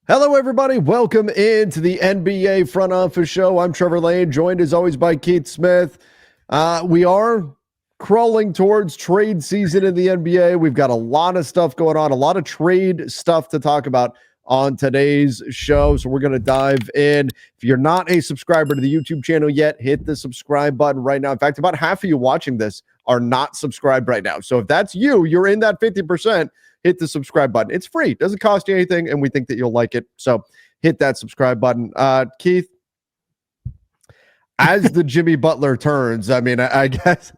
Hello, everybody. Welcome into the NBA Front Office Show. I'm Trevor Lane, joined as always by Keith Smith. We are crawling towards trade season in the NBA. We've got a lot of stuff going on, a lot of trade stuff to talk about on today's show. So we're going to dive in. If you're not a subscriber to the YouTube channel yet, hit the subscribe button right now. In fact, about half of you watching this are not subscribed right now. So if that's you, you're in that 50%. Hit the subscribe button. It's free. Doesn't cost you anything, and we think that you'll like it. So hit that subscribe button. Keith, as the Jimmy Butler turns, I mean, I guess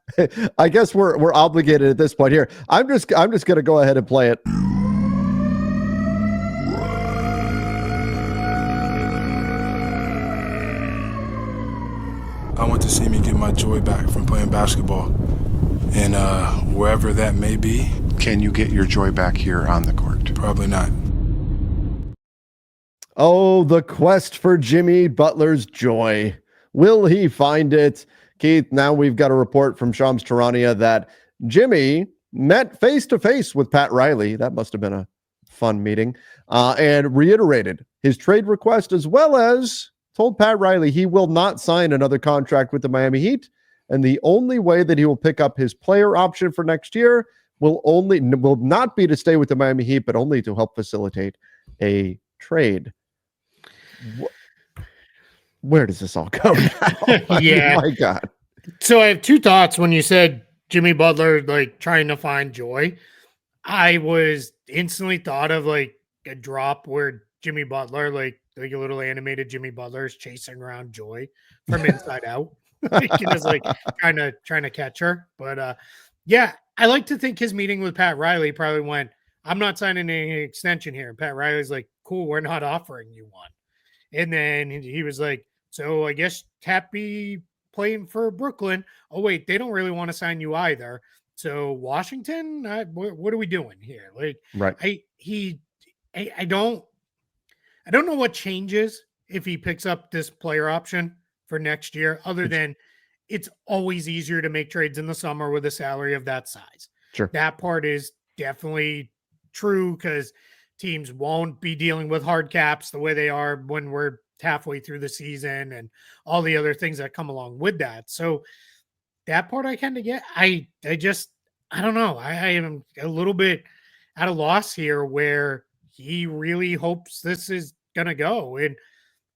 we're obligated at this point here. I'm just gonna go ahead and play it. I want to see me get my joy back from playing basketball, and wherever that may be. Can you get your joy back here on the court? Probably not. Oh, the quest for Jimmy Butler's joy. Will he find it? Keith, now we've got a report from Shams Charania that Jimmy met face-to-face with Pat Riley. That must have been a fun meeting. And reiterated his trade request, as well as told Pat Riley he will not sign another contract with the Miami Heat. And the only way that he will pick up his player option for next year will not be to stay with the Miami Heat, but only to help facilitate a trade. Where does this all go now? Yeah. My God. So I have two thoughts when you said Jimmy Butler, like trying to find joy. I was instantly thought of like a drop where Jimmy Butler, like a little animated Jimmy Butler is chasing around Joy from Inside Out. He was like trying to catch her. But yeah, I like to think his meeting with Pat Riley probably went, I'm not signing any extension here. And Pat Riley's like, cool, we're not offering you one. And then he was like, so I guess Tappy playing for Brooklyn. Oh, wait, they don't really want to sign you either. So Washington, what are we doing here? Like, right. I don't know what changes if he picks up this player option for next year, other than it's always easier to make trades in the summer with a salary of that size. Sure. That part is definitely true because teams won't be dealing with hard caps the way they are when we're halfway through the season and all the other things that come along with that. So that part I kind of get. I don't know. I am a little bit at a loss here where he really hopes this is going to go. And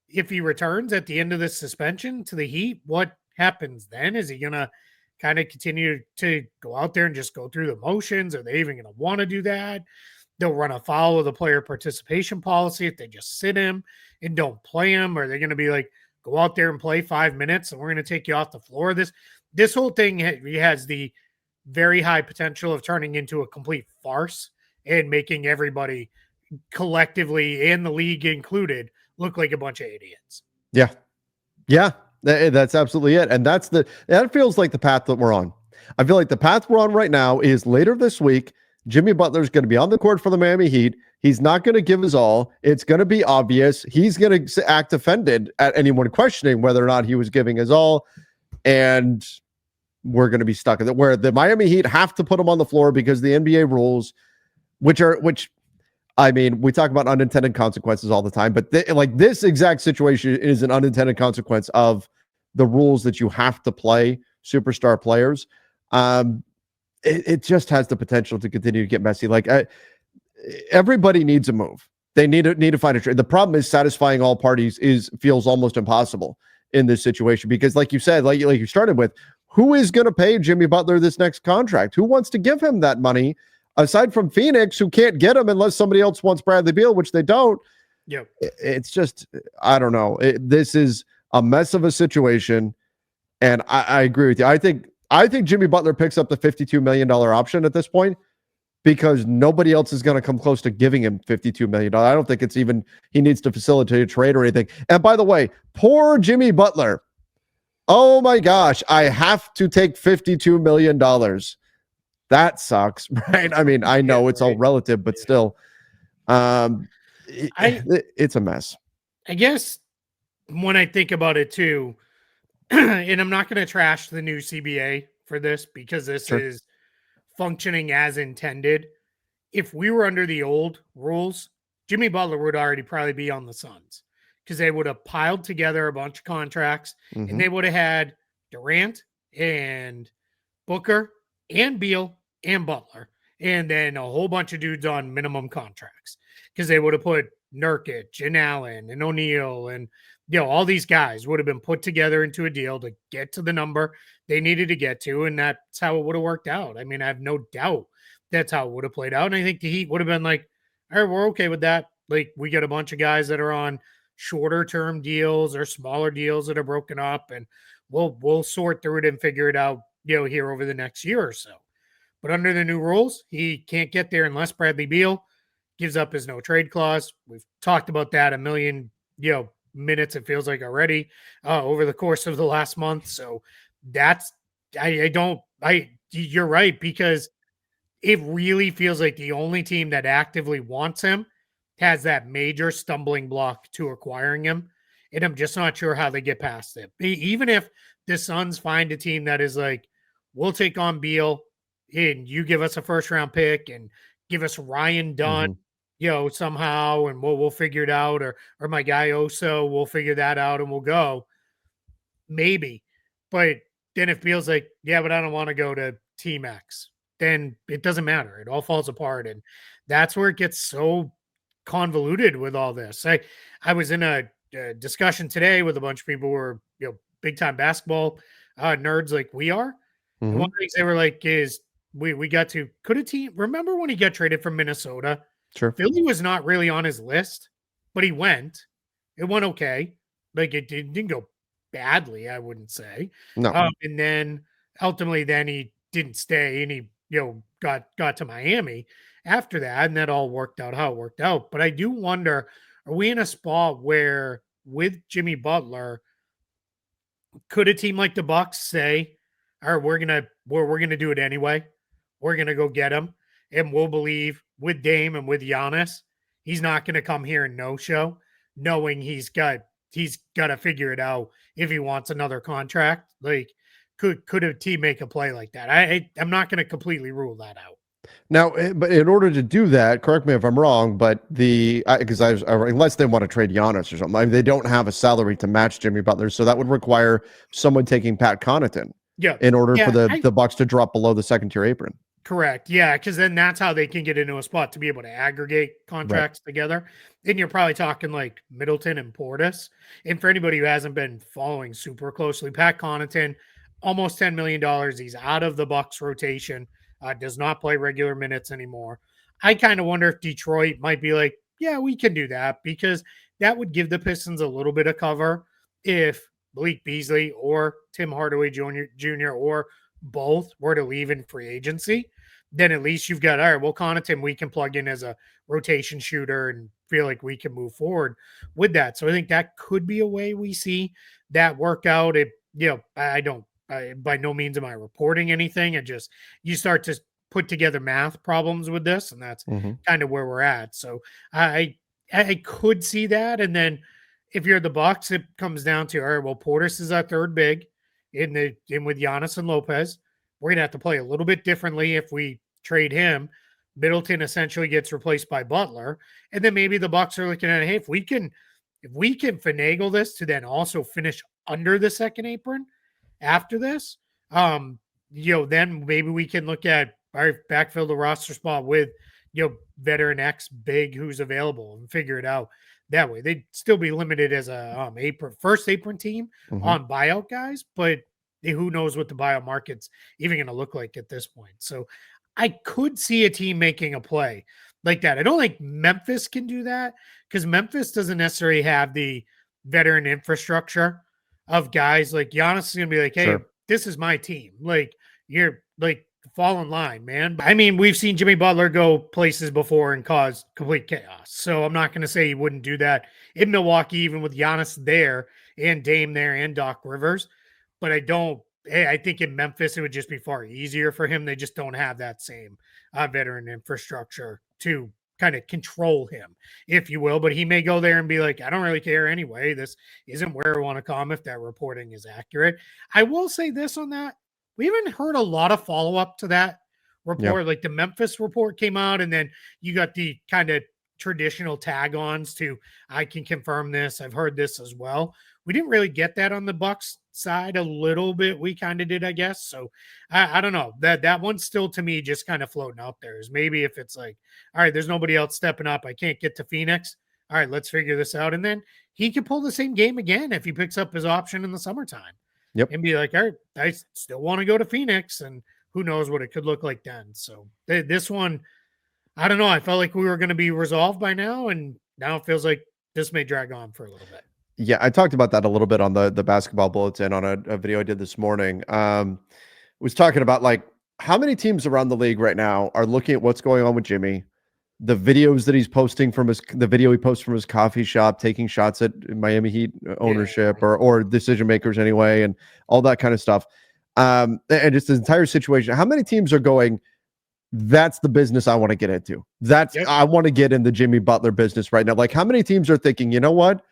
if he returns at the end of the suspension to the Heat, what happens then? Is he going to kind of continue to go out there and just go through the motions? Are they even going to want to do that? They'll run afoul of the player participation policy if they just sit him and don't play him. Or they're going to be like, go out there and play 5 minutes and we're going to take you off the floor. This whole thing has the very high potential of turning into a complete farce and making everybody collectively and the league included look like a bunch of idiots. Yeah, that's absolutely it. And that feels like the path that we're on. I feel like the path we're on right now is later this week, Jimmy Butler's going to be on the court for the Miami Heat. He's not going to give his all. It's going to be obvious. He's going to act offended at anyone questioning whether or not he was giving his all. And we're going to be stuck in it, where the Miami Heat have to put him on the floor because the NBA rules, which I mean, we talk about unintended consequences all the time, but this exact situation is an unintended consequence of the rules that you have to play superstar players. It just has the potential to continue to get messy. Like everybody needs a move. They need to find a trade. The problem is satisfying all parties feels almost impossible in this situation because, like you said, like you started with, who is going to pay Jimmy Butler this next contract? Who wants to give him that money? Aside from Phoenix, who can't get him unless somebody else wants Bradley Beal, which they don't. Yep. It's just, I don't know. This is a mess of a situation. And I agree with you. I think Jimmy Butler picks up the $52 million option at this point because nobody else is going to come close to giving him $52 million. I don't think it's even, he needs to facilitate a trade or anything. And by the way, poor Jimmy Butler. Oh my gosh, I have to take $52 million. That sucks, right? I mean, I know it's all relative, but still, it's a mess. I guess when I think about it too, and I'm not going to trash the new CBA for this because this is functioning as intended. If we were under the old rules, Jimmy Butler would already probably be on the Suns because they would have piled together a bunch of contracts and they would have had Durant and Booker and Beal and Butler, and then a whole bunch of dudes on minimum contracts because they would have put Nurkic and Allen and O'Neal and all these guys would have been put together into a deal to get to the number they needed to get to, and that's how it would have worked out. I mean, I have no doubt that's how it would have played out, and I think the Heat would have been like, all right, we're okay with that. Like, we got a bunch of guys that are on shorter term deals or smaller deals that are broken up, and we'll sort through it and figure it out, here over the next year or so. But under the new rules, he can't get there unless Bradley Beal gives up his no trade clause. We've talked about that a million, minutes, it feels like already, over the course of the last month. So that's, you're right, because it really feels like the only team that actively wants him has that major stumbling block to acquiring him. And I'm just not sure how they get past it. Even if the Suns find a team that is like, we'll take on Beal and you give us a first round pick and give us Ryan Dunn, somehow, and we'll figure it out, or my guy Oso, we'll figure that out and we'll go. Maybe. But then if Beal's like, yeah, but I don't want to go to Team X, then it doesn't matter. It all falls apart. And that's where it gets so convoluted with all this. I was in a discussion today with a bunch of people who are, big time basketball nerds like we are. And one of the things they were like is we got to, could a team, remember when he got traded from Minnesota? Sure. Philly was not really on his list, but he went. It went okay. Like, it didn't go badly, I wouldn't say. No. And then ultimately then he didn't stay, and he, got to Miami after that, and that all worked out how it worked out. But I do wonder, are we in a spot where with Jimmy Butler, could a team like the Bucks say, all right, we're gonna do it anyway. We're gonna go get him, and we'll believe with Dame and with Giannis, he's not gonna come here and no show, knowing he's got to figure it out if he wants another contract. Like, could a team make a play like that? I'm not gonna completely rule that out. Now, but in order to do that, correct me if I'm wrong, but unless they want to trade Giannis or something, I mean, they don't have a salary to match Jimmy Butler, so that would require someone taking Pat Connaughton. Yeah. In order for the Bucks to drop below the second tier apron. Correct. Yeah, because then that's how they can get into a spot to be able to aggregate contracts together. Then you're probably talking like Middleton and Portis. And for anybody who hasn't been following super closely, Pat Connaughton, almost $10 million. He's out of the Bucks rotation. Does not play regular minutes anymore. I kind of wonder if Detroit might be like, yeah, we can do that, because that would give the Pistons a little bit of cover if Malik Beasley or Tim Hardaway Jr. or both were to leave in free agency. Then at least you've got, all right, well, Connaughton, we can plug in as a rotation shooter and feel like we can move forward with that. So I think that could be a way we see that work out. By no means am I reporting anything. You start to put together math problems with this, and that's kind of where we're at. So I could see that. And then if you're the Bucks, it comes down to, all right, well, Portis is our third big in with Giannis and Lopez. We're gonna have to play a little bit differently if we trade him. Middleton essentially gets replaced by Butler, and then maybe the Bucks are looking at, hey, if we can finagle this to then also finish under the second apron after this, then maybe we can look at, all right, backfill the roster spot with veteran X big who's available and figure it out that way. They'd still be limited as a first apron team on buyout guys, but who knows what the buyout market's even going to look like at this point. So I could see a team making a play like that. I don't think Memphis can do that, because Memphis doesn't necessarily have the veteran infrastructure of guys. Like, Giannis is going to be like, hey, this is my team. Like, you're like, fall in line, man. I mean, we've seen Jimmy Butler go places before and cause complete chaos. So I'm not going to say he wouldn't do that in Milwaukee, even with Giannis there and Dame there and Doc Rivers. But I think in Memphis, it would just be far easier for him. They just don't have that same veteran infrastructure to kind of control him, if you will. But he may go there and be like, I don't really care anyway. This isn't where I want to come if that reporting is accurate. I will say this on that. We haven't heard a lot of follow-up to that report. Like, the Memphis report came out, and then you got the kind of traditional tag-ons to I can confirm this. I've heard this as well. We didn't really get that on the Bucks side a little bit. We kind of did, I guess. So I don't know. That one's still to me just kind of floating out there. Is maybe if it's like, all right, there's nobody else stepping up. I can't get to Phoenix. All right, let's figure this out. And then he could pull the same game again if he picks up his option in the summertime. Yep. And be like, all right, I still want to go to Phoenix, and who knows what it could look like then. So this one, I don't know. I felt like we were going to be resolved by now, and now it feels like this may drag on for a little bit. Yeah, I talked about that a little bit on the basketball bulletin on a video I did this morning. Was talking about like how many teams around the league right now are looking at what's going on with Jimmy, the videos that he's posting from the video he posts from his coffee shop, taking shots at Miami Heat ownership or decision makers anyway, and all that kind of stuff. And just the entire situation. How many teams are going, that's the business I want to get into. I want to get in the Jimmy Butler business right now. Like how many teams are thinking, you know what?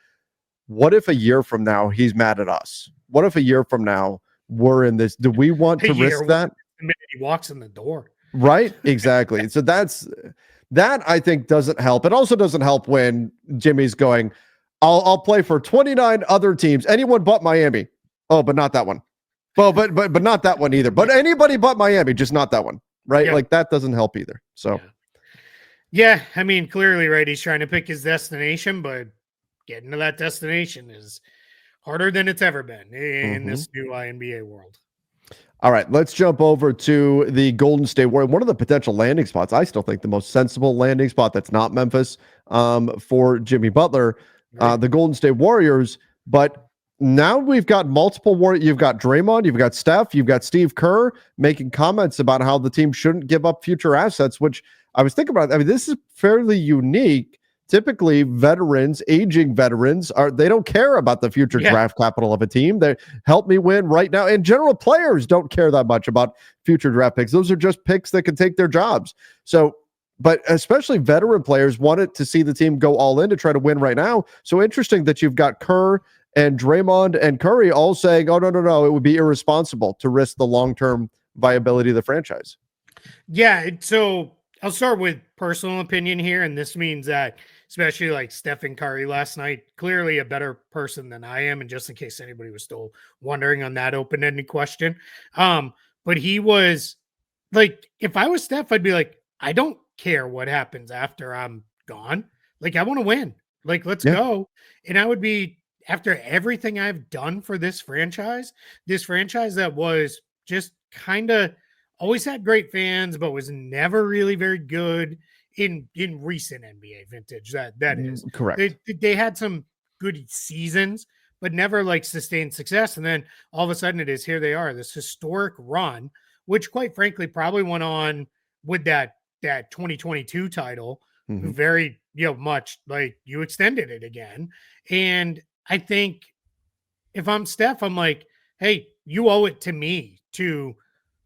What if a year from now he's mad at us? What if a year from now we're in this? Do we want to risk that? The minute he walks in the door. Right? Exactly. So that I think doesn't help. It also doesn't help when Jimmy's going, I'll play for 29 other teams, anyone but Miami. Oh, but not that one. Well, but not that one either. But anybody but Miami, just not that one. Right? Yeah. Like that doesn't help either. So yeah, I mean, clearly, right, he's trying to pick his destination, but getting to that destination is harder than it's ever been in this new NBA world. All right, let's jump over to the Golden State Warriors. One of the potential landing spots, I still think the most sensible landing spot that's not Memphis for Jimmy Butler, the Golden State Warriors. But now we've got multiple Warriors. You've got Draymond, you've got Steph, you've got Steve Kerr making comments about how the team shouldn't give up future assets, which I was thinking about. I mean, this is fairly unique. Typically, aging veterans they don't care about the future draft capital of a team. They help me win right now. And general players don't care that much about future draft picks. Those are just picks that can take their jobs. So, but especially veteran players wanted to see the team go all in to try to win right now. So interesting that you've got Kerr and Draymond and Curry all saying, oh, no, it would be irresponsible to risk the long-term viability of the franchise. Yeah, so I'll start with personal opinion here, and this means that especially like Stephen Curry last night, clearly a better person than I am. And just in case anybody was still wondering on that open-ended question. But he was like, if I was Steph, I'd be like, I don't care what happens after I'm gone. Like, I want to win. Like, let's go. And I would be, after everything I've done for this franchise that was just kind of always had great fans, but was never really very good in recent NBA vintage. That is correct. They had some good seasons, but never like sustained success. And then all of a sudden here they are, this historic run, which quite frankly probably went on with that 2022 title very, much like you extended it again. And I think if I'm Steph, I'm like, hey, you owe it to me to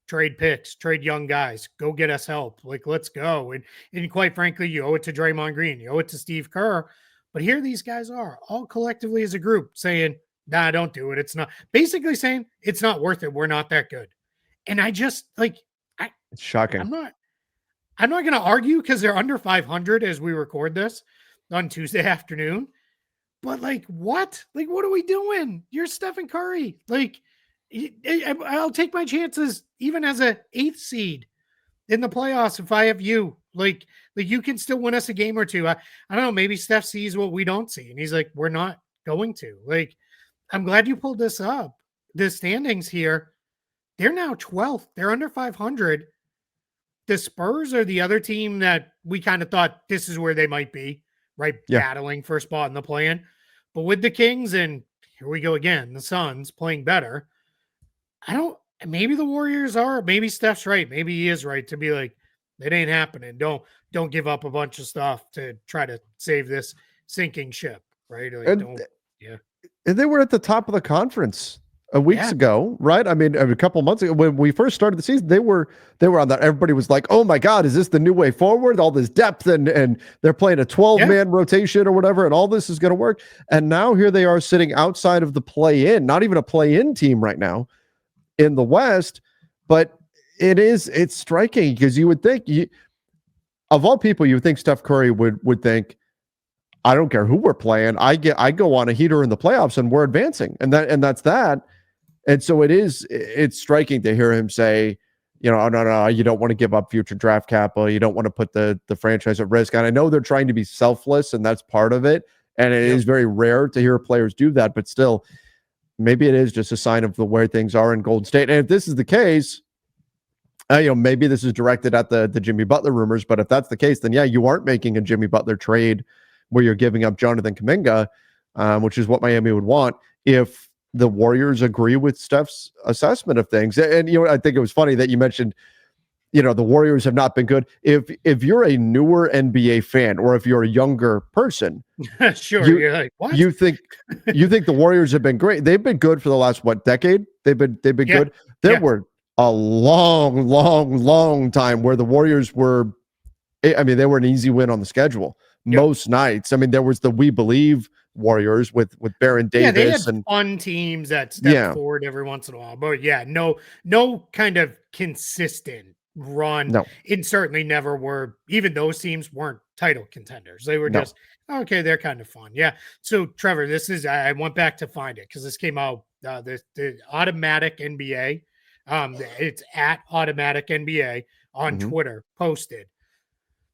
trade picks, trade young guys, go get us help. Like, let's go. And quite frankly, you owe it to Draymond Green, you owe it to Steve Kerr. But here these guys are all collectively as a group saying, nah, don't do it. It's not, basically saying it's not worth it. We're not that good. And I just like, it's shocking. I'm not going to argue because they're under 500 as we record this on Tuesday afternoon. But like, what? Like, what are we doing? You're Stephen Curry. Like, I'll take my chances even as a 8th seed in the playoffs if I have you. Like you can still win us a game or two. I don't know. Maybe Steph sees what we don't see, and he's like, we're not going to. Like, I'm glad you pulled this up. The standings here, they're now 12th. They're under 500. The Spurs are the other team that we kind of thought this is where they might be, right? Yeah. Battling for a spot in the play-in. But with the Kings, and here we go again, the Suns playing better. Maybe the Warriors are, maybe Steph's right. Maybe he is right to be like, it ain't happening. Don't give up a bunch of stuff to try to save this sinking ship, right? Like, and they were at the top of the conference weeks ago, right? I mean, a couple months ago when we first started the season, they were on that. Everybody was like, "Oh my God, is this the new way forward? All this depth and they're playing a 12-man rotation or whatever, and all this is going to work." And now here they are sitting outside of the play-in, not even a play-in team right now in the West. But it's striking because you would think of all people, you would think Steph Curry would think, I don't care who we're playing. I go on a heater in the playoffs and we're advancing. And that's that. And so it's striking to hear him say, no, you don't want to give up future draft capital. You don't want to put the franchise at risk. And I know they're trying to be selfless, and that's part of it. And it is very rare to hear players do that, but still, maybe it is just a sign of the way things are in Golden State. And if this is the case, maybe this is directed at the Jimmy Butler rumors, but if that's the case, then yeah, you aren't making a Jimmy Butler trade where you're giving up Jonathan Kuminga, which is what Miami would want if the Warriors agree with Steph's assessment of things. And I think it was funny that you mentioned, the Warriors have not been good. If you're a newer NBA fan, or if you're a younger person, sure, you're like, what? You think the Warriors have been great? They've been good for the last decade? They've been good. There were a long time where the Warriors were. I mean, they were an easy win on the schedule most nights. I mean, there was the We Believe Warriors with Baron Davis, they had and fun teams that step forward every once in a while. But no kind of consistent run. No. And certainly never were. Even those teams weren't title contenders. They were just okay. They're kind of fun. Yeah. So Trevor, I went back to find it because this came out the Automatic NBA. It's at Automatic NBA on Twitter posted.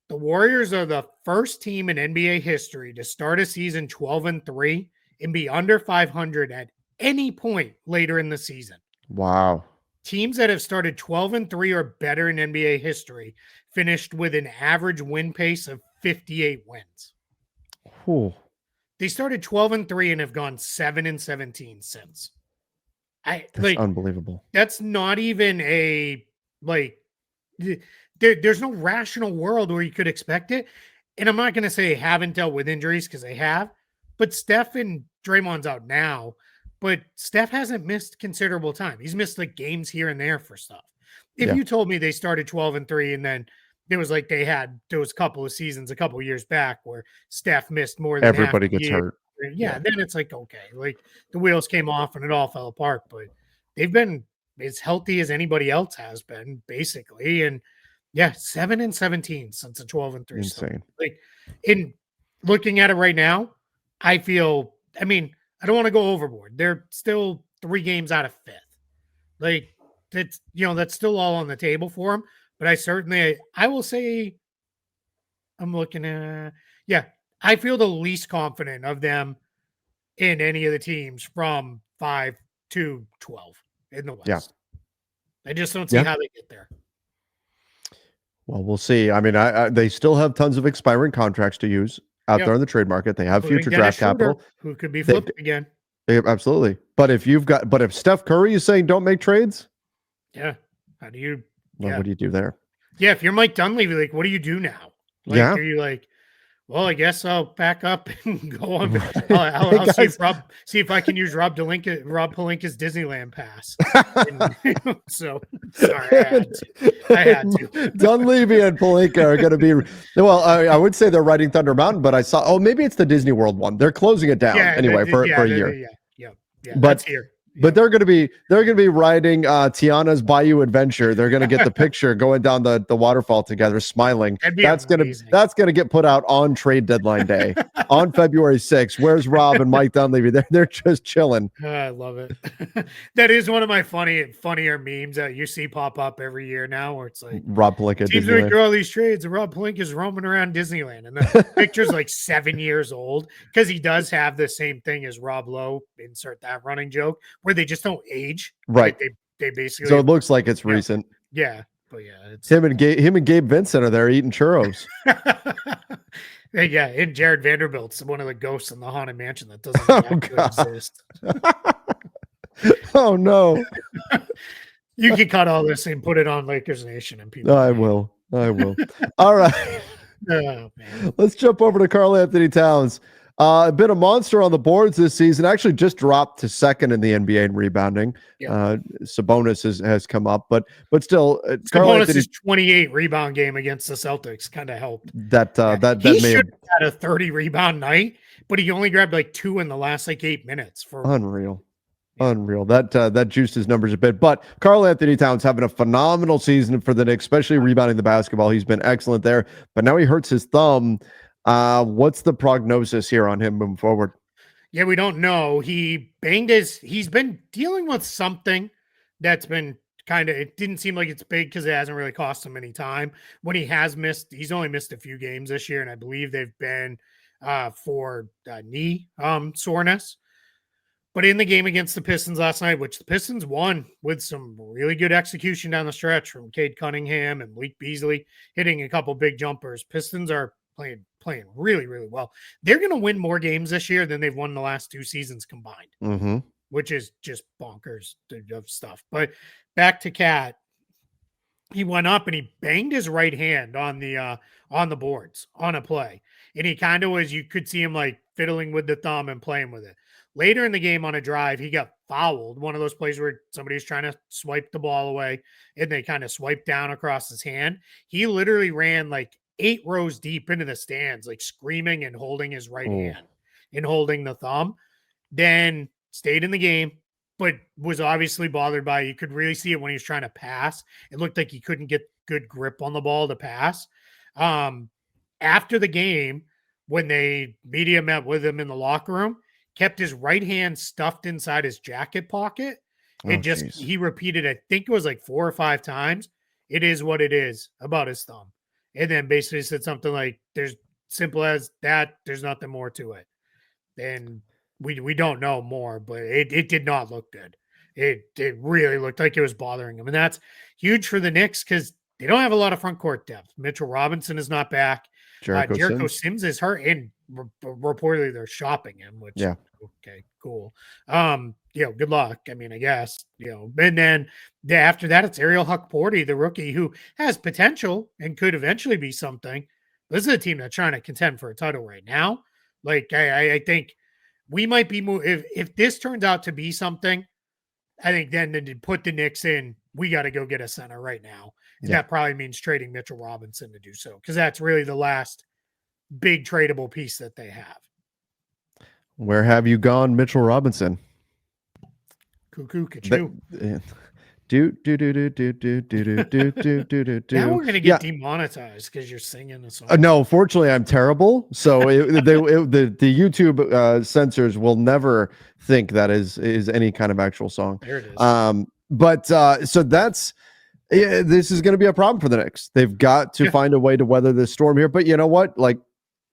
The Warriors are the first team in NBA history to start a season 12-3 and be under 500 at any point later in the season. Wow. Teams that have started 12-3 or better in NBA history finished with an average win pace of 58 wins. Ooh. They started 12-3 and have gone 7-17 since. That's unbelievable. That's not even a there's no rational world where you could expect it. And I'm not going to say they haven't dealt with injuries because they have, but Steph and Draymond's out now, but Steph hasn't missed considerable time. He's missed games here and there for stuff. If you told me they started 12-3 and then there was there was a couple of seasons, a couple of years back where Steph missed more than everybody gets hurt. Yeah. Then it's okay. The wheels came off and it all fell apart, but they've been as healthy as anybody else has been basically. And 7-17 since a 12-3. Insane. In looking at it right now, I feel, I don't want to go overboard. They're still 3 games out of 5th. That's still all on the table for them. But I will say, I'm looking at, I feel the least confident of them in any of the teams from 5 to 12 in the West. Yeah. I just don't see how they get there. Well, we'll see. I mean, they still have tons of expiring contracts to use out there in the trade market. They have future draft capital. Who could be flipped again. Absolutely. But if Steph Curry is saying don't make trades. Yeah. How do you? Well, what do you do there? Yeah. If you're Mike Dunleavy, what do you do now? Are you well, I guess I'll pack up and go on. I'll see if I can use Rob Pelinka's Disneyland pass. So sorry, I had to. Dunleavy and Pelinka are going to be. Well, I would say they're riding Thunder Mountain, but I saw. Oh, maybe it's the Disney World one. They're closing it down for a year. Yeah. But that's here. But they're going to be riding Tiana's Bayou Adventure. They're going to get the picture going down the waterfall together, smiling. That's going to get put out on trade deadline day on February 6th. Where's Rob and Mike Dunleavy? They're just chilling. I love it. That is one of my funnier memes that you see pop up every year now, where it's Rob Pelinka. Teams doing all these trades, and Rob Pelinka is roaming around Disneyland, and the picture's 7 years old because he does have the same thing as Rob Lowe. Insert that running joke. Where they just don't age, right? They basically. So it looks like it's recent. Yeah, but it's him and Gabe Vincent are there eating churros. And Jared Vanderbilt's one of the ghosts in the haunted mansion that doesn't exist. Oh no! You can cut all this and put it on Lakers Nation, and people. I will. All right. Oh, man. Let's jump over to Karl-Anthony Towns. Been a monster on the boards this season. Actually, just dropped to second in the NBA in rebounding. Sabonis has come up, but still, Sabonis' 28 rebound game against the Celtics kind of helped. That he may should have had a 30 rebound night, but he only grabbed 2 in the last 8 minutes. Unreal. Unreal. That juiced his numbers a bit. But Karl-Anthony Towns having a phenomenal season for the Knicks, especially rebounding the basketball. He's been excellent there. But now he hurts his thumb. What's the prognosis here on him moving forward? Yeah, we don't know. He's been dealing with something that's been it didn't seem like it's big because it hasn't really cost him any time. When he has missed, he's only missed a few games this year, and I believe they've been for knee soreness. But in the game against the Pistons last night, which the Pistons won with some really good execution down the stretch from Cade Cunningham and Malik Beasley hitting a couple big jumpers. Pistons are playing really, really well. They're going to win more games this year than they've won the last 2 seasons combined, which is just bonkers of stuff. But back to Cat, he went up and he banged his right hand on the boards on a play, and he kind of was. You could see him like fiddling with the thumb and playing with it. Later in the game on a drive, he got fouled. One of those plays where somebody's trying to swipe the ball away and they kind of swipe down across his hand. He literally ran like 8 rows deep into the stands, like screaming and holding his right hand and holding the thumb. Then stayed in the game, but was obviously bothered by it. You could really see it when he was trying to pass. It looked like he couldn't get good grip on the ball to pass. After the game, when media met with him in the locker room, kept his right hand stuffed inside his jacket pocket. And he repeated, I think it was like 4 or 5 times, "It is what it is" about his thumb. And then basically said something like, "There's simple as that. There's nothing more to it." And we don't know more, but it did not look good. It really looked like it was bothering him. And that's huge for the Knicks because they don't have a lot of front court depth. Mitchell Robinson is not back. Jericho Sims is hurt, and reportedly they're shopping him, which okay, cool. Good luck. I mean, I guess, and then after that, it's Ariel Huck-Porty, the rookie, who has potential and could eventually be something. This is a team that's trying to contend for a title right now. Like, I think we might be if this turns out to be something, I think then to put the Knicks in, we got to go get a center right now. Yeah. That probably means trading Mitchell Robinson to do so, because that's really the last big tradable piece that they have. Where have you gone, Mitchell Robinson? Cuckoo, ka-choo. Now we're gonna get demonetized because you're singing a song. No, fortunately, I'm terrible. So the YouTube censors will never think that is any kind of actual song. There it is. So that's this is going to be a problem for the Knicks. They've got to find a way to weather this storm here. But you know what? Like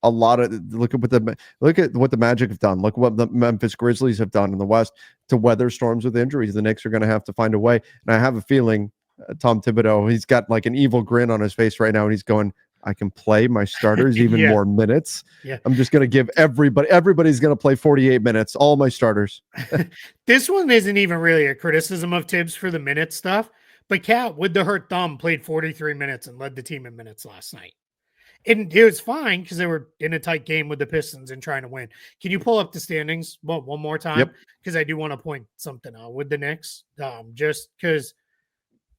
look at what the Magic have done. Look what the Memphis Grizzlies have done in the West to weather storms with injuries. The Knicks are going to have to find a way. And I have a feeling Tom Thibodeau, he's got like an evil grin on his face right now, and he's going, "I can play my starters even more minutes. Yeah. I'm just going to give everybody's going to play 48 minutes, all my starters." This one isn't even really a criticism of Tibbs for the minute stuff, but Cat, with the hurt thumb, played 43 minutes and led the team in minutes last night. And it was fine because they were in a tight game with the Pistons and trying to win. Can you pull up the standings one more time? Because I do want to point something out with the Knicks. Just because,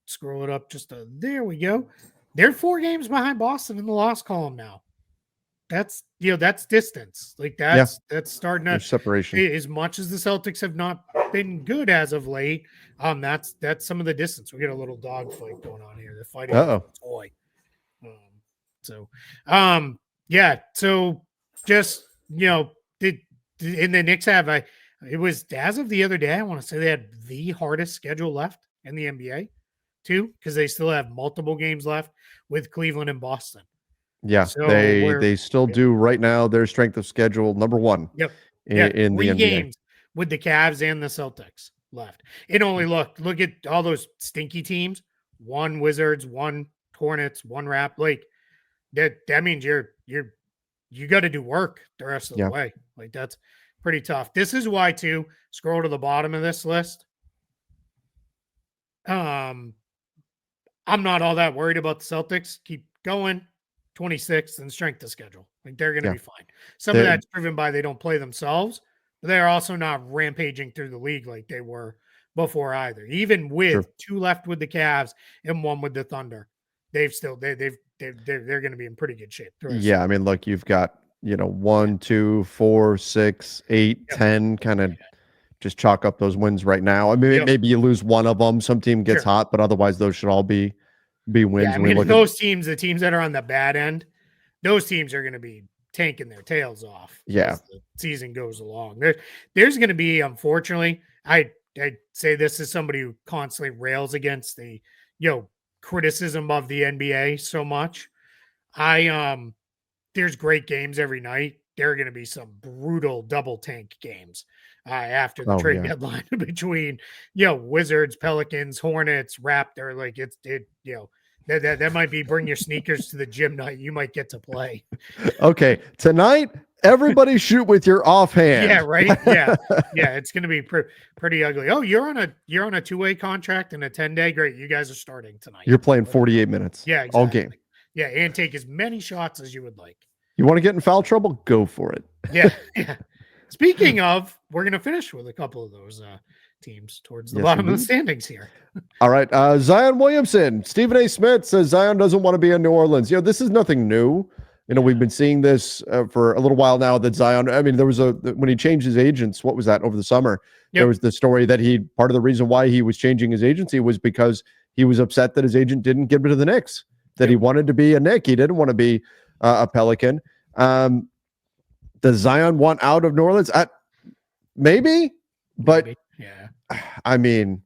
scroll it up there we go. They're 4 games behind Boston in the loss column now. That's distance. Like that's starting to separation. As much as the Celtics have not been good as of late, that's some of the distance. We got a little dog fight going on here. They're fighting over a toy. So just in the Knicks have it was as of the other day, I want to say they had the hardest schedule left in the NBA too, because they still have multiple games left with Cleveland and Boston. Yeah, so they still do right now. Their strength of schedule number 1. In 3 the NBA. games with the Cavs and the Celtics left. It only look at all those stinky teams. 1 Wizards, 1 Hornets, 1 Like that means you got to do work the rest of the way. Like that's pretty tough. This is why too. Scroll to the bottom of this list. I'm not all that worried about the Celtics. Keep going. 26th in strength of schedule. Like they're going to be fine. Some of that's driven by they don't play themselves, but they're also not rampaging through the league like they were before either. Even with 2 left with the Cavs and 1 with the Thunder, they're going to be in pretty good shape. I mean, look, you've got 1, 2, 4, 6, 8, 10 kind of just chalk up those wins right now. I mean, maybe you lose one of them, some team gets hot, but otherwise those should all be wins. Yeah, I mean, those teams, the teams that are on the bad end, those teams are going to be tanking their tails off as the season goes along. There's going to be, unfortunately, I say this as somebody who constantly rails against the criticism of the NBA so much. There's great games every night. There are going to be some brutal double tank games after the trade deadline between Wizards, Pelicans, Hornets, Raptor. Like that might be bring your sneakers to the gym night. You might get to play. Okay, tonight everybody shoot with your offhand. Yeah, right. Yeah. It's going to be pretty ugly. Oh, you're on a 2-way contract and a 10-day. Great, you guys are starting tonight. You're playing 48 minutes. Yeah, exactly. All game. Yeah, and take as many shots as you would like. You want to get in foul trouble? Go for it. Yeah. Speaking of, we're going to finish with a couple of those teams towards the bottom of the standings here. All right. Zion Williamson. Stephen A. Smith says Zion doesn't want to be in New Orleans. This is nothing new. We've been seeing this for a little while now that Zion, I mean, there was when he changed his agents, what was that over the summer? There was the story that part of the reason why he was changing his agency was because he was upset that his agent didn't give it to the Knicks, that he wanted to be a Knick. He didn't want to be a Pelican. Does Zion want out of New Orleans? Maybe, but Maybe. Yeah. I mean,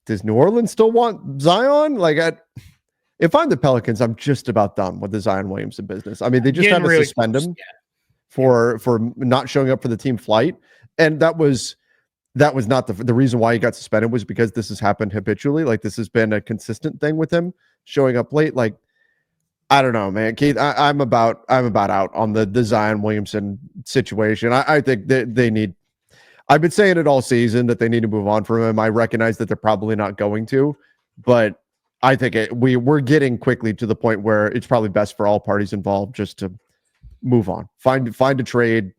does New Orleans still want Zion? Like, if I'm the Pelicans, I'm just about done with the Zion Williamson business. I mean, they just had to suspend him for not showing up for the team flight, and that was not the reason why he got suspended was because this has happened habitually. Like, this has been a consistent thing with him showing up late. Like, I don't know, man. Keith, I'm about out on the Zion Williamson situation. I think that they need. I've been saying it all season that they need to move on from him. I recognize that they're probably not going to, but I think we're getting quickly to the point where it's probably best for all parties involved just to move on, find a trade,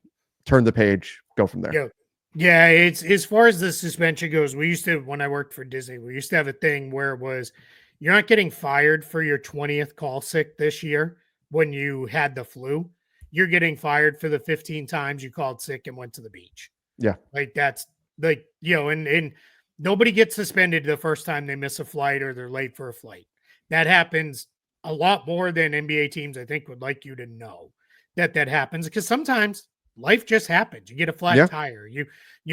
turn the page, go from there. Yeah. It's as far as the suspension goes. We used to, when I worked for Disney, we used to have a thing where it was, you're not getting fired for your 20th call sick this year when you had the flu. You're getting fired for the 15 times you called sick and went to the beach. Yeah. Like that's like, and nobody gets suspended the first time they miss a flight or they're late for a flight. That happens a lot more than NBA teams, I think, would like you to know that happens, because sometimes life just happens. You get a flat tire,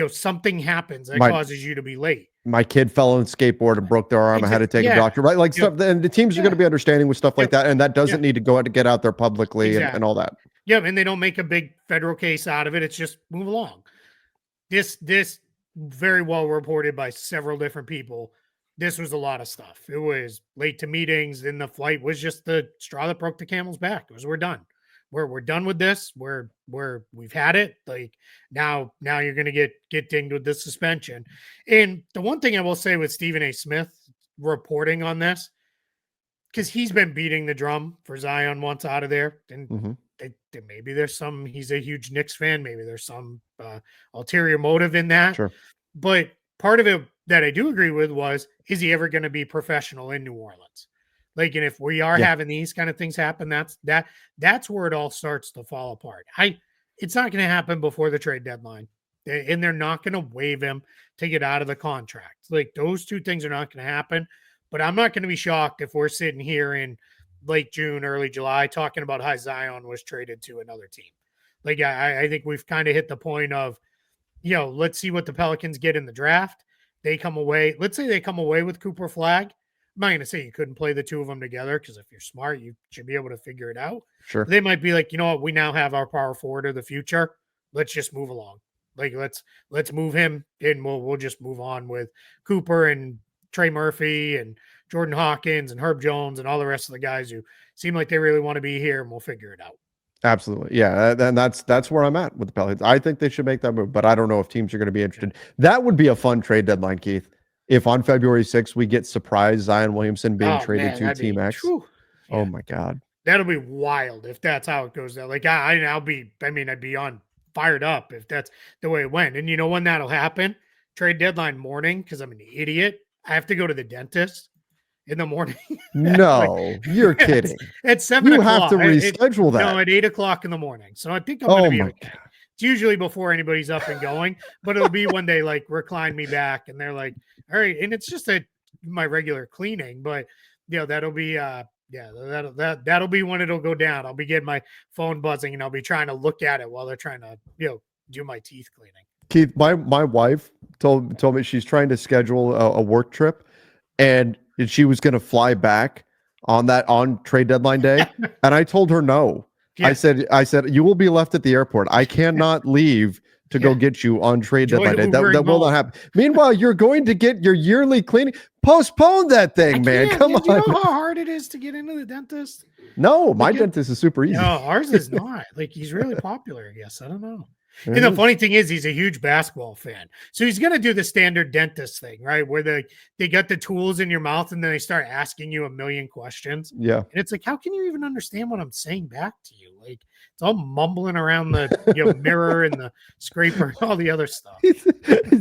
something happens that causes you to be late. My kid fell on a skateboard and broke their arm. I had to take a doctor, right? Like stuff, and the teams are going to be understanding with stuff like that, and that doesn't need to get out there publicly and all that. Yeah, and they don't make a big federal case out of it. It's just move along. This very well reported by several different people. This was a lot of stuff. It was late to meetings, and the flight was just the straw that broke the camel's back. It was, we're done. We're done with this. We've had it. Like now you're going to get dinged with this suspension. And the one thing I will say with Stephen A. Smith reporting on this, because he's been beating the drum for Zion once out of there, and maybe there's he's a huge Knicks fan. Maybe there's some ulterior motive in that. Sure. But part of it that I do agree with was, is he ever going to be professional in New Orleans? Like, and if we are having these kind of things happen, that's where it all starts to fall apart. It's not going to happen before the trade deadline, and they're not going to waive him to get out of the contract. Like, those two things are not going to happen. But I'm not going to be shocked if we're sitting here in late June, early July, talking about how Zion was traded to another team. Like, I think we've kind of hit the point of, let's see what the Pelicans get in the draft. They come away. Let's say they come away with Cooper Flag. I'm not going to say you couldn't play the two of them together, because if you're smart, you should be able to figure it out. Sure. They might be like, you know what, we now have our power forward of the future. Let's just move along. Like, let's move him, and we'll just move on with Cooper and Trey Murphy and Jordan Hawkins and Herb Jones and all the rest of the guys who seem like they really want to be here, and we'll figure it out. Absolutely. Yeah. And that's where I'm at with the Pelicans. I think they should make that move, but I don't know if teams are going to be interested. That would be a fun trade deadline, Keith. If on February 6th we get surprise Zion Williamson being traded to Team X. Oh my God. That'll be wild if that's how it goes down. Like I'd be on fired up if that's the way it went. And you know when that'll happen? Trade deadline morning, because I'm an idiot. I have to go to the dentist in the morning. No, you're kidding. At 7 o'clock. You have to reschedule that. No, at 8 o'clock in the morning. So I think I'm going to be okay. God. It's usually before anybody's up and going, but it'll be when they like recline me back and they're like, all right. And it's just my regular cleaning, but that'll be, that'll be when it'll go down. I'll be getting my phone buzzing and I'll be trying to look at it while they're trying to, do my teeth cleaning. Keith, my wife told me she's trying to schedule a work trip, and she was going to fly back on trade deadline day, and I told her no. Yeah. I said you will be left at the airport. I cannot leave to go get you on trade deadline day. That will not happen. Meanwhile, you're going to get your yearly cleaning. Postpone that thing, man. Come on. Do you know how hard it is to get into the dentist? No, my dentist is super easy. No, ours is not. Like, he's really popular, I guess. I don't know. And the funny thing is, he's a huge basketball fan. So he's going to do the standard dentist thing, right? Where they get the tools in your mouth and then they start asking you a million questions. Yeah. And it's like, how can you even understand what I'm saying back to you? Like, it's all mumbling around the mirror and the scraper and all the other stuff. He's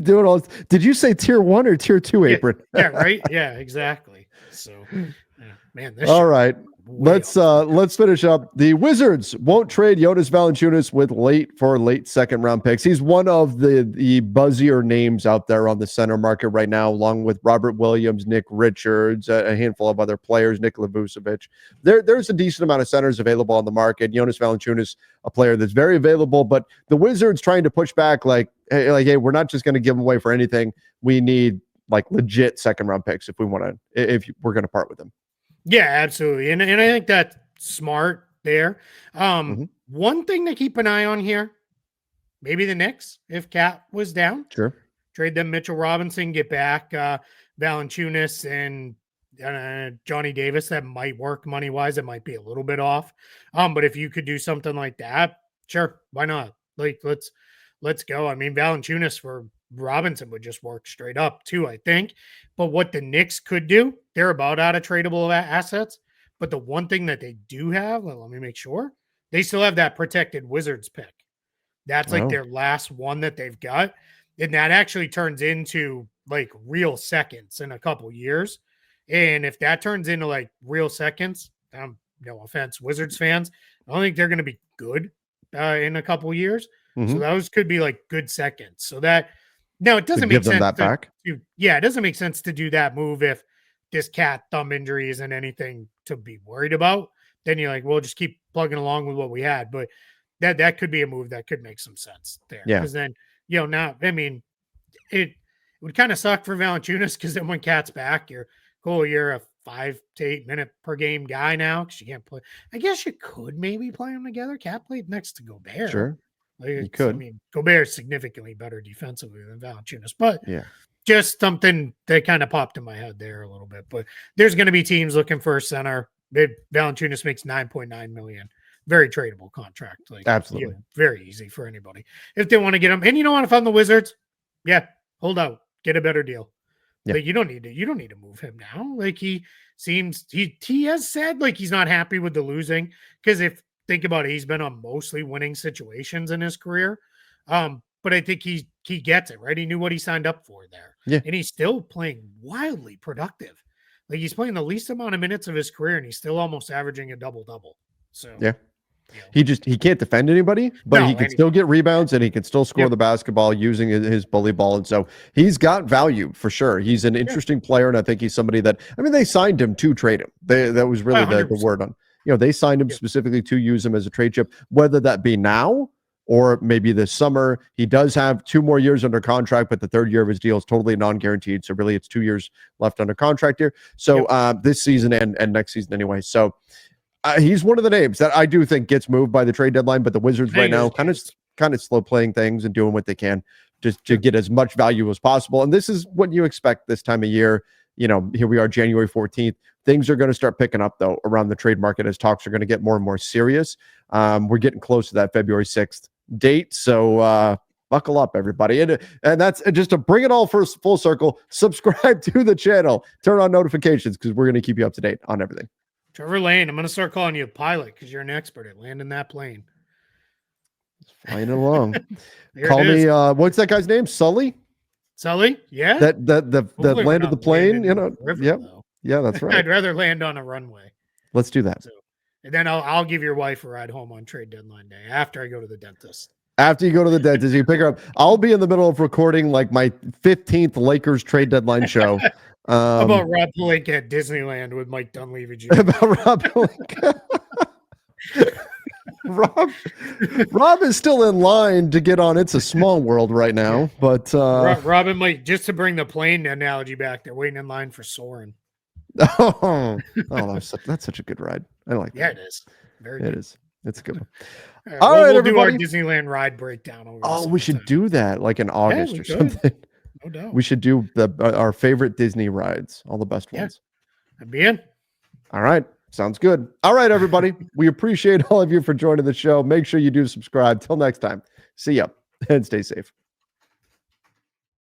doing all this. Did you say tier 1 or tier 2 apron? Yeah, right. Yeah, exactly. So, man, this all right. Let's finish up. The Wizards won't trade Jonas Valanciunas with late second round picks. He's one of the buzzier names out there on the center market right now, along with Robert Williams, Nick Richards, a handful of other players, Nikola Vucevic. There's a decent amount of centers available on the market. Jonas Valanciunas, a player that's very available, but the Wizards trying to push back like, hey, we're not just going to give him away for anything. We need like legit second round picks if we're going to part with them. Yeah, absolutely. And I think that's smart there. One thing to keep an eye on here, maybe the Knicks, if Cat was down. Sure. Trade them Mitchell Robinson, get back Valanciunas and Johnny Davis. That might work money-wise. It might be a little bit off. But if you could do something like that, sure, why not? Like, let's go. I mean, Valanciunas for Robinson would just work straight up too, I think. But what the Knicks could do, they're about out of tradable assets. But the one thing that they do have, let me make sure, they still have that protected Wizards pick. That's like their last one that they've got. And that actually turns into like real seconds in a couple years. And if that turns into like real seconds, no offense, Wizards fans, I don't think they're going to be good in a couple years. So those could be like good seconds. So that, now it doesn't make sense it doesn't make sense to do that move if this Cat thumb injury isn't anything to be worried about. Then you're like, we'll just keep plugging along with what we had. But that could be a move that could make some sense there. Yeah. Because then, now, I mean, it would kind of suck for Valanciunas because then when Cat's back, you're a 5 to 8 minute per game guy now because you can't play. I guess you could maybe play them together. Cat played next to Gobert. Sure. You could. I mean, Gobert is significantly better defensively than Valanciunas, but just something that kind of popped in my head there a little bit. But there's going to be teams looking for a center. Valanciunas makes $9.9 million. Very tradable contract. Like, absolutely. Very easy for anybody if they want to get him. And you know what? If I'm the Wizards, hold out, get a better deal. Yeah. Like, you don't need to move him now. Like, he has said like he's not happy with the losing because think about it, he's been on mostly winning situations in his career. But I think he gets it, right? He knew what he signed up for there. Yeah. And he's still playing wildly productive. Like, he's playing the least amount of minutes of his career and he's still almost averaging a double-double. So he can't defend anybody, but he can still get rebounds and he can still score the basketball using his bully ball. And so he's got value for sure. He's an interesting player. And I think he's somebody that, I mean, they signed him to trade him. That was really the word on, they signed him specifically to use him as a trade chip, whether that be now or maybe this summer. He does have 2 more years under contract, but the 3rd year of his deal is totally non-guaranteed. So really it's 2 years left under contract here. So this season and next season anyway. So he's one of the names that I do think gets moved by the trade deadline, but the Wizards right now kind of slow playing things and doing what they can just to get as much value as possible. And this is what you expect this time of year. Here we are, January 14th. Things are going to start picking up though around the trade market as talks are going to get more and more serious. We're getting close to that February 6th date. So buckle up, everybody. And that's just to bring it all full circle. Subscribe to the channel, turn on notifications because we're going to keep you up to date on everything. Trevor Lane, I'm going to start calling you a pilot because you're an expert at landing that plane. Flying along. Call me, what's that guy's name? Sully? Sully? Yeah. That landed the plane, River, yeah, that's right. I'd rather land on a runway. Let's do that. So, and then I'll give your wife a ride home on trade deadline day after I go to the dentist. After you go to the dentist, you pick her up. I'll be in the middle of recording like my 15th Lakers trade deadline show. How about Rob Pelinka at Disneyland with Mike Dunleavy Jr.? About Rob Pelinka. Rob is still in line to get on It's a Small World right now, but Rob and Mike, just to bring the plane analogy back, they're waiting in line for Soarin'. That's such a good ride. I like that. Yeah, it is. Very good. It is. It's a good one. All right, we'll everybody. do our Disneyland ride breakdown. We should do that like in August or something. No doubt. We should do our favorite Disney rides, all the best ones. I'd be in. All right. Sounds good. All right, everybody. We appreciate all of you for joining the show. Make sure you do subscribe. Till next time. See ya and stay safe.